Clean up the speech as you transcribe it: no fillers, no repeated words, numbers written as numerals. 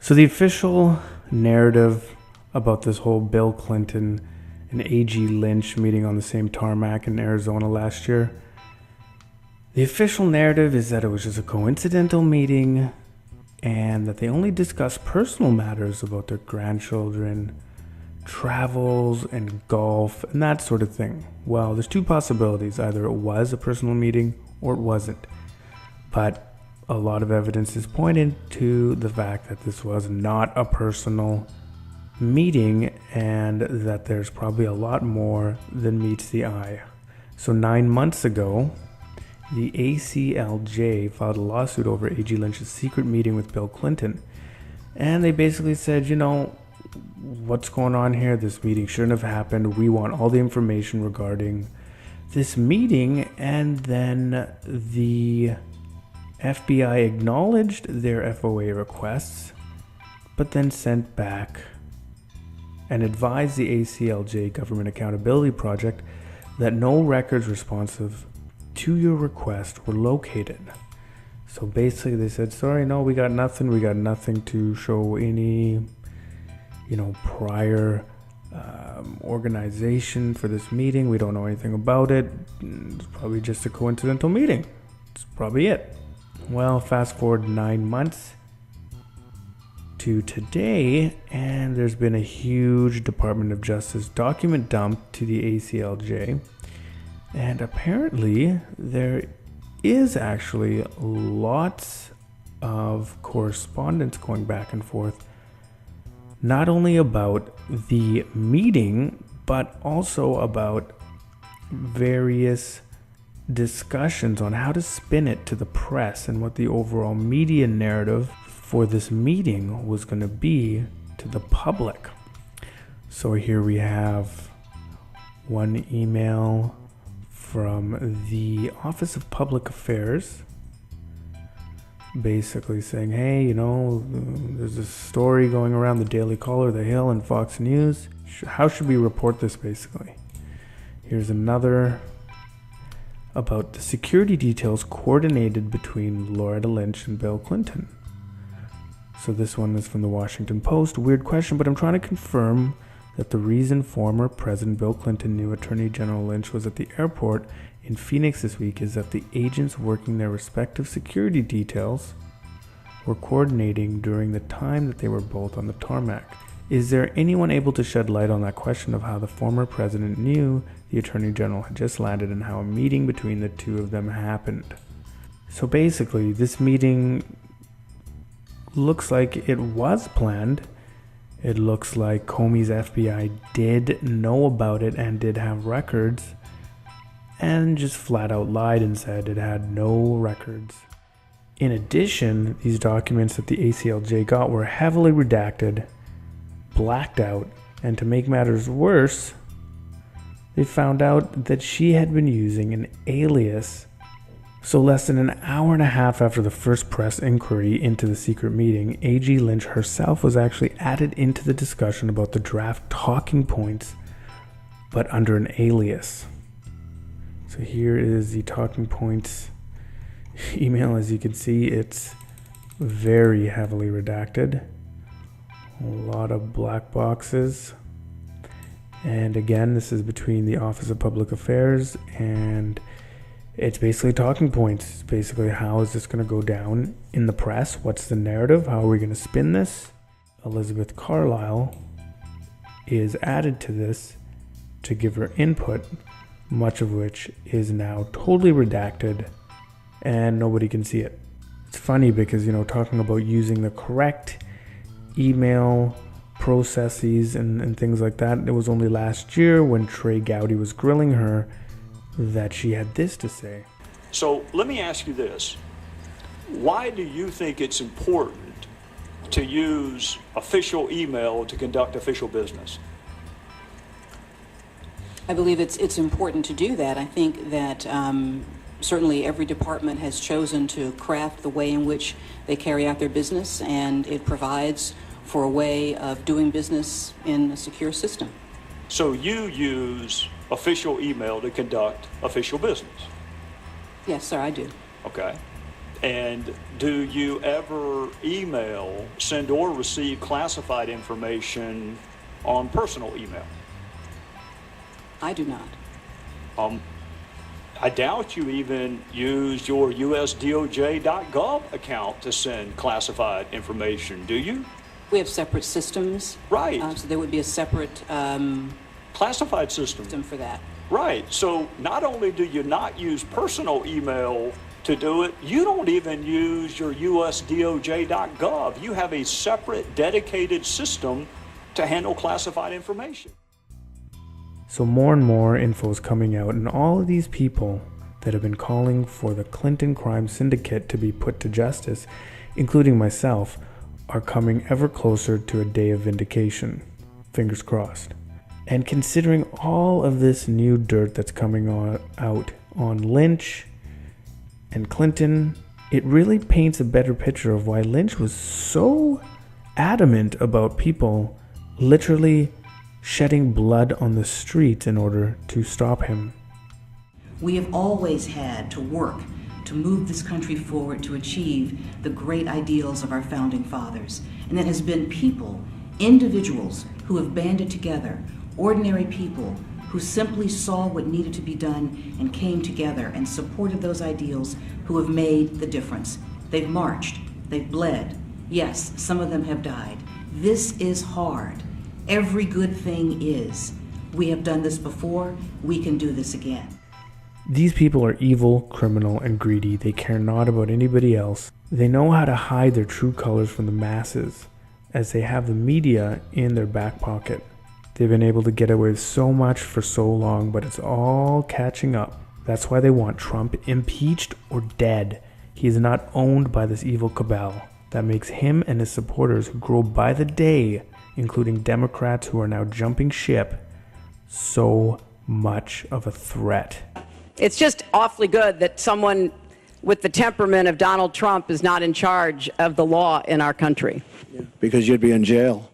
So the official narrative about this whole Bill Clinton and AG Lynch meeting on the same tarmac in Arizona last year, the official narrative is that it was just a coincidental meeting and that they only discussed personal matters about their grandchildren, travels and golf and that sort of thing. Well, there's two possibilities. Either it was a personal meeting or it wasn't. But a lot of evidence is pointed to the fact that this was not a personal meeting and that there's probably a lot more than meets the eye. So 9 months ago, the ACLJ filed a lawsuit over AG Lynch's secret meeting with Bill Clinton. And they basically said, what's going on here? This meeting shouldn't have happened. We want all the information regarding this meeting. And then the FBI acknowledged their FOA requests, but then sent back and advised the ACLJ Government Accountability Project that no records responsive to your request were located. So basically they said, sorry, no, we got nothing to show any, prior organization for this meeting. We don't know anything about it. It's probably just a coincidental meeting. It's probably it. Well, fast forward 9 months to today, and there's been a huge Department of Justice document dump to the ACLJ. And apparently there is actually lots of correspondence going back and forth, not only about the meeting, but also about various discussions on how to spin it to the press and what the overall media narrative for this meeting was going to be to the public. So here we have one email from the Office of Public Affairs basically saying, hey, there's a story going around the Daily Caller, The Hill, and Fox News. How should we report this, basically? Here's another about the security details coordinated between Loretta Lynch and Bill Clinton. So this one is from the Washington Post. Weird question, but I'm trying to confirm that the reason former President Bill Clinton knew Attorney General Lynch was at the airport in Phoenix this week is that the agents working their respective security details were coordinating during the time that they were both on the tarmac. Is there anyone able to shed light on that question of how the former president knew the Attorney General had just landed and how a meeting between the two of them happened? So basically, this meeting looks like it was planned. It looks like Comey's FBI did know about it and did have records, and just flat out lied and said it had no records. In addition, these documents that the ACLJ got were heavily redacted, blacked out, and to make matters worse, they found out that she had been using an alias. So less than an hour and a half after the first press inquiry into the secret meeting, AG Lynch herself was actually added into the discussion about the draft talking points, but under an alias. So here is the talking points email. As you can see, it's very heavily redacted. A lot of black boxes. And again, this is between the Office of Public Affairs, and it's basically talking points. It's basically, how is this going to go down in the press? What's the narrative? How are we going to spin this? Elizabeth Carlisle is added to this to give her input, much of which is now totally redacted and nobody can see it. It's funny because, talking about using the correct email processes and things like that, it was only last year when Trey Gowdy was grilling her that she had this to say. So let me ask you this. Why do you think it's important to use official email to conduct official business? I believe it's important to do that. I think that certainly every department has chosen to craft the way in which they carry out their business, and it provides for a way of doing business in a secure system. So you use official email to conduct official business? Yes, sir, I do. Okay. And do you ever email, send or receive classified information on personal email? I do not. I doubt you even use your USDOJ.gov account to send classified information, do you? We have separate systems. Right. So there would be a separate classified system for that. Right. So not only do you not use personal email to do it, you don't even use your USDOJ.gov. You have a separate dedicated system to handle classified information. So more and more info is coming out, and all of these people that have been calling for the Clinton crime syndicate to be put to justice, including myself, are coming ever closer to a day of vindication. Fingers crossed. And considering all of this new dirt that's coming out on Lynch and Clinton, it really paints a better picture of why Lynch was so adamant about people literally shedding blood on the streets in order to stop him. We have always had to work to move this country forward to achieve the great ideals of our founding fathers. And it has been people, individuals who have banded together, ordinary people who simply saw what needed to be done and came together and supported those ideals, who have made the difference. They've marched, they've bled. Yes, some of them have died. This is hard. Every good thing is. We have done this before, we can do this again. These people are evil, criminal, and greedy. They care not about anybody else. They know how to hide their true colors from the masses, as they have the media in their back pocket. They've been able to get away with so much for so long, but it's all catching up. That's why they want Trump impeached or dead. He is not owned by this evil cabal. That makes him and his supporters, who grow by the day, including Democrats who are now jumping ship, so much of a threat. It's just awfully good that someone with the temperament of Donald Trump is not in charge of the law in our country. Because you'd be in jail.